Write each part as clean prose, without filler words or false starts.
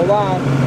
Hold on.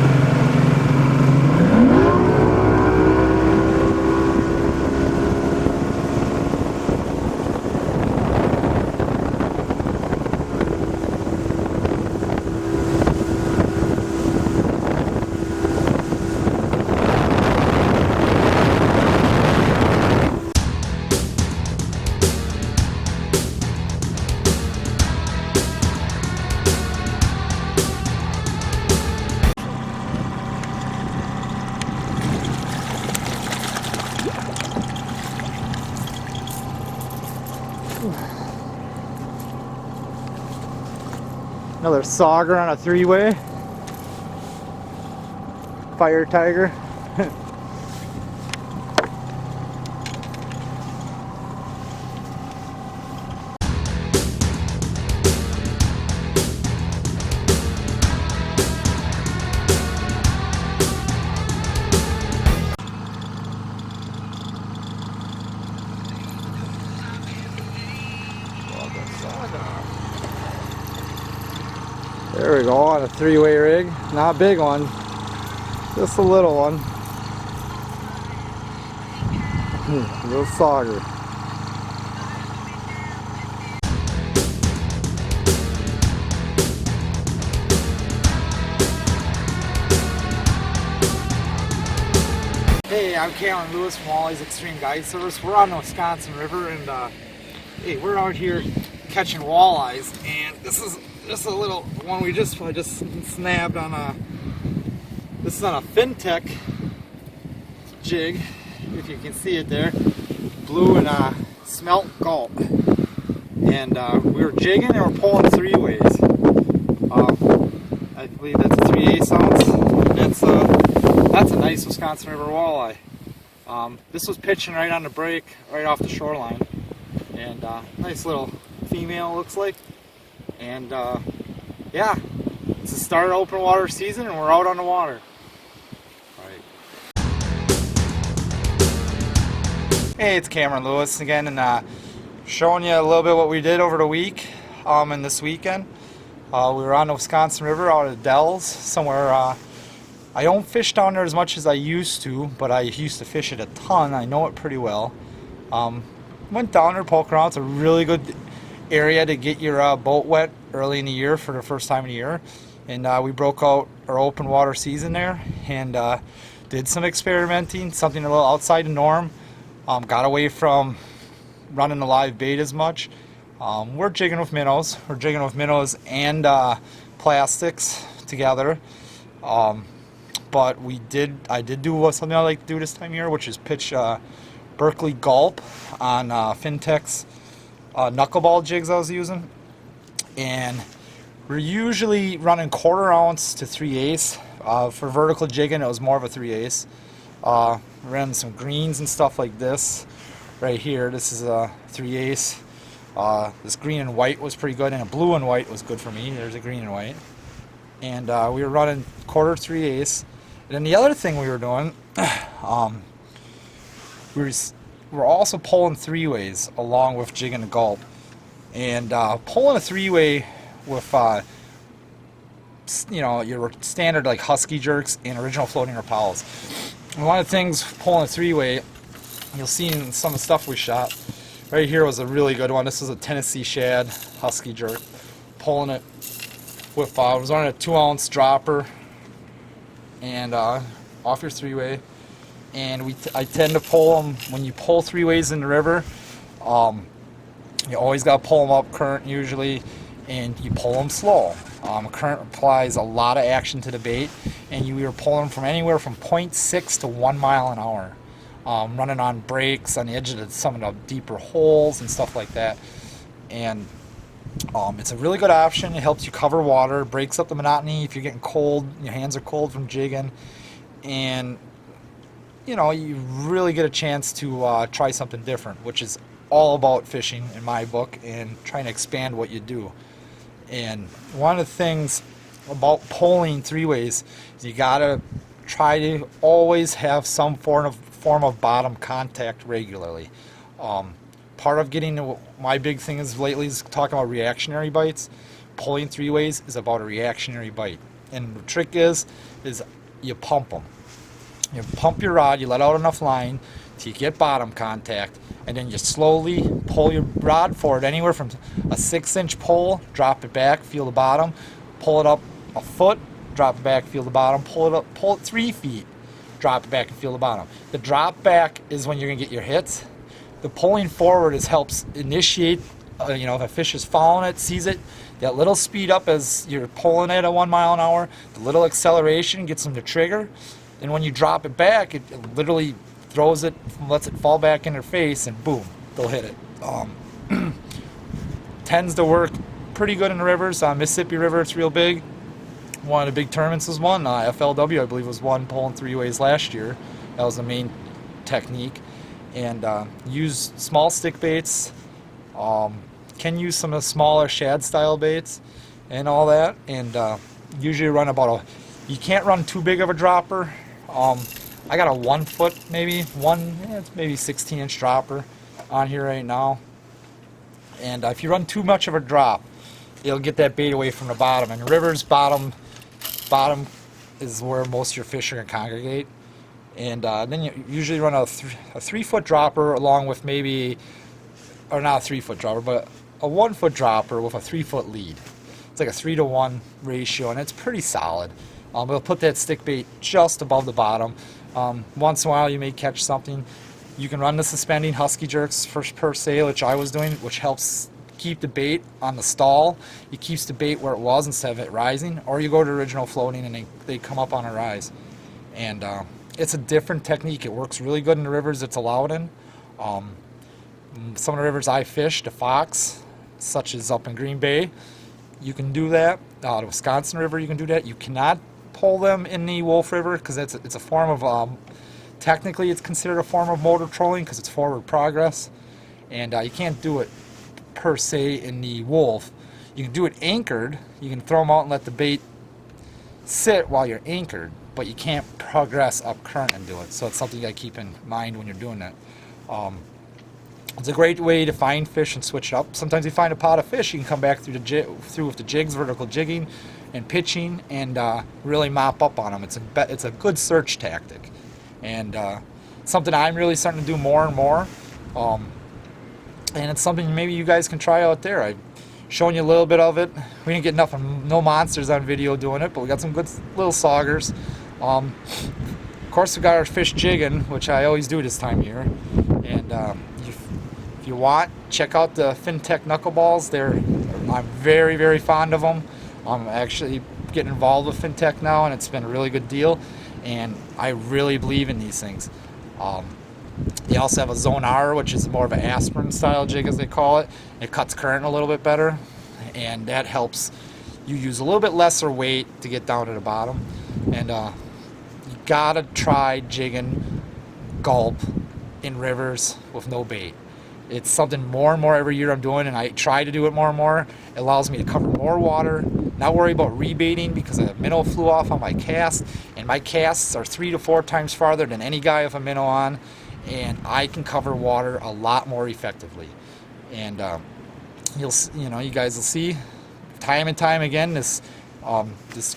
Another Sauger on a three-way. Fire Tiger. There we go, on a three-way rig. Not a big one, just a little one. Little Sauger. Hey, I'm Cameron Lewis from Walleyes Xtreme Guide Service. We're on the Wisconsin River, and hey, we're out here catching walleyes, and this is just a little one I just snabbed on a. This is on a FinTech jig, if you can see it there, blue and smelt gulp, and we were jigging and we're pulling three ways. I believe that's a 3/8 ounce. That's a nice Wisconsin River walleye. This was pitching right on the break, right off the shoreline, and nice little female looks like. And yeah, it's the start of open water season and we're out on the water. Right. Hey, it's Cameron Lewis again, and showing you a little bit what we did over the week and this weekend. We were on the Wisconsin River out at Dells somewhere. I don't fish down there as much as I used to, but I used to fish it a ton. I know it pretty well. Went down there, poke around. It's a really good area to get your boat wet early in the year for the first time of the year, and we broke out our open water season there and did some experimenting, something a little outside the norm. Got away from running the live bait as much. We're jigging with minnows. We're jigging with minnows and plastics together, but I did do something I like to do this time of year, which is pitch Berkeley Gulp on FinTech's knuckleball jigs I was using, and we're usually running 1/4 ounce to 3/8. For vertical jigging, it was more of a 3/8. Ran some greens and stuff like this right here. This is a 3/8. This green and white was pretty good, and a blue and white was good for me. There's a green and white, and we were running 1/4 3/8. And then the other thing we were doing, we're also pulling three-ways along with jigging the gulp, and pulling a three-way with you know, your standard like husky jerks and original floating Rapalas. And one of the things pulling a three-way, you'll see in some of the stuff we shot right here, was a really good one. This is a Tennessee shad husky jerk. Pulling it with I was running a 2-ounce dropper and off your three-way. And I tend to pull them, when you pull three-ways in the river, you always got to pull them up current usually, and you pull them slow. Current applies a lot of action to the bait, and we were pulling from anywhere from 0.6 to 1 mile an hour, running on breaks on the edge of some of the deeper holes and stuff like that. And it's a really good option. It helps you cover water, breaks up the monotony if you're getting cold, your hands are cold from jigging, and you know, you really get a chance to try something different, which is all about fishing in my book, and trying to expand what you do. And one of the things about pulling three-ways is you gotta try to always have some form of bottom contact regularly. Part of getting to, my big thing is lately is talking about reactionary bites. Pulling three-ways is about a reactionary bite. And the trick is you pump them. You pump your rod, you let out enough line till you get bottom contact, and then you slowly pull your rod forward anywhere from a 6-inch pull, drop it back, feel the bottom, pull it up a foot, drop it back, feel the bottom, pull it 3 feet, drop it back and feel the bottom. The drop back is when you're gonna get your hits. The pulling forward helps initiate, if a fish is following it, sees it, that little speed up as you're pulling it at 1 mile an hour, the little acceleration gets them to trigger. And when you drop it back, it literally throws it, lets it fall back in their face, and boom, they'll hit it. Tends to work pretty good in the rivers. Mississippi River, it's real big. One of the big tournaments was won. FLW, I believe, was won pulling 3-ways last year. That was the main technique. And use small stick baits. Can use some of the smaller shad style baits and all that. And usually run about you can't run too big of a dropper. I got a 1 foot, maybe it's maybe 16-inch dropper on here right now. And if you run too much of a drop, it'll get that bait away from the bottom. And rivers bottom is where most of your fish are gonna congregate. And then you usually run a 3-foot dropper along with maybe, or not a 3-foot dropper, but a 1 foot dropper with a 3-foot lead. It's like a 3-to-1 ratio, and it's pretty solid. We'll put that stick bait just above the bottom. Once in a while you may catch something. You can run the suspending husky jerks per se, which I was doing, which helps keep the bait on the stall. It keeps the bait where it was instead of it rising. Or you go to original floating and they come up on a rise. And it's a different technique. It works really good in the rivers it's allowed in. Some of the rivers I fish, the Fox, such as up in Green Bay, you can do that. The Wisconsin River, you can do that. You cannot pull them in the Wolf River because it's a form of, technically it's considered a form of motor trolling because it's forward progress. And you can't do it per se in the Wolf. You can do it anchored. You can throw them out and let the bait sit while you're anchored, but you can't progress up current and do it. So it's something you gotta keep in mind when you're doing that. It's a great way to find fish and switch it up. Sometimes you find a pot of fish, you can come back through with the jigs, vertical jigging and pitching, and really mop up on them. It's a good search tactic, and something I'm really starting to do more and more. And it's something maybe you guys can try out there. I've shown you a little bit of it. We didn't get no monsters on video doing it, but we got some good little saugers. Of course, we got our fish jigging, which I always do this time of year. And if you want, check out the FinTech knuckleballs. I'm very, very fond of them. I'm actually getting involved with FinTech now, and it's been a really good deal. And I really believe in these things. They also have a Zone R, which is more of an aspirin style jig, as they call it. It cuts current a little bit better, and that helps you use a little bit lesser weight to get down to the bottom. And you gotta try jigging gulp in rivers with no bait. It's something more and more every year I'm doing, and I try to do it more and more. It allows me to cover more water, not worry about rebaiting because a minnow flew off on my cast, and my casts are 3 to 4 times farther than any guy with a minnow on, and I can cover water a lot more effectively. And you guys will see time and time again this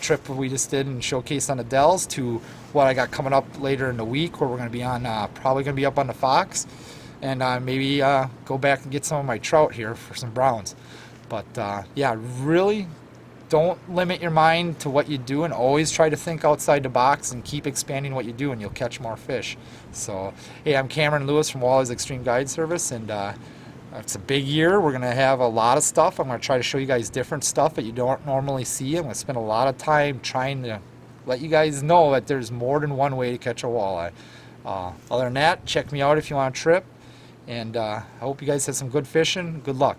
trip we just did and showcased on the Dells to what I got coming up later in the week, where we're going to be on probably going to be up on the Fox, and maybe go back and get some of my trout here for some browns. But yeah, really don't limit your mind to what you do, and always try to think outside the box and keep expanding what you do, and you'll catch more fish. So hey, I'm Cameron Lewis from Walleyes Xtreme Guide Service, and it's a big year. We're going to have a lot of stuff. I'm going to try to show you guys different stuff that you don't normally see. I'm going to spend a lot of time trying to let you guys know that there's more than one way to catch a walleye. Other than that, check me out if you want a trip, and I hope you guys have some good fishing. Good luck.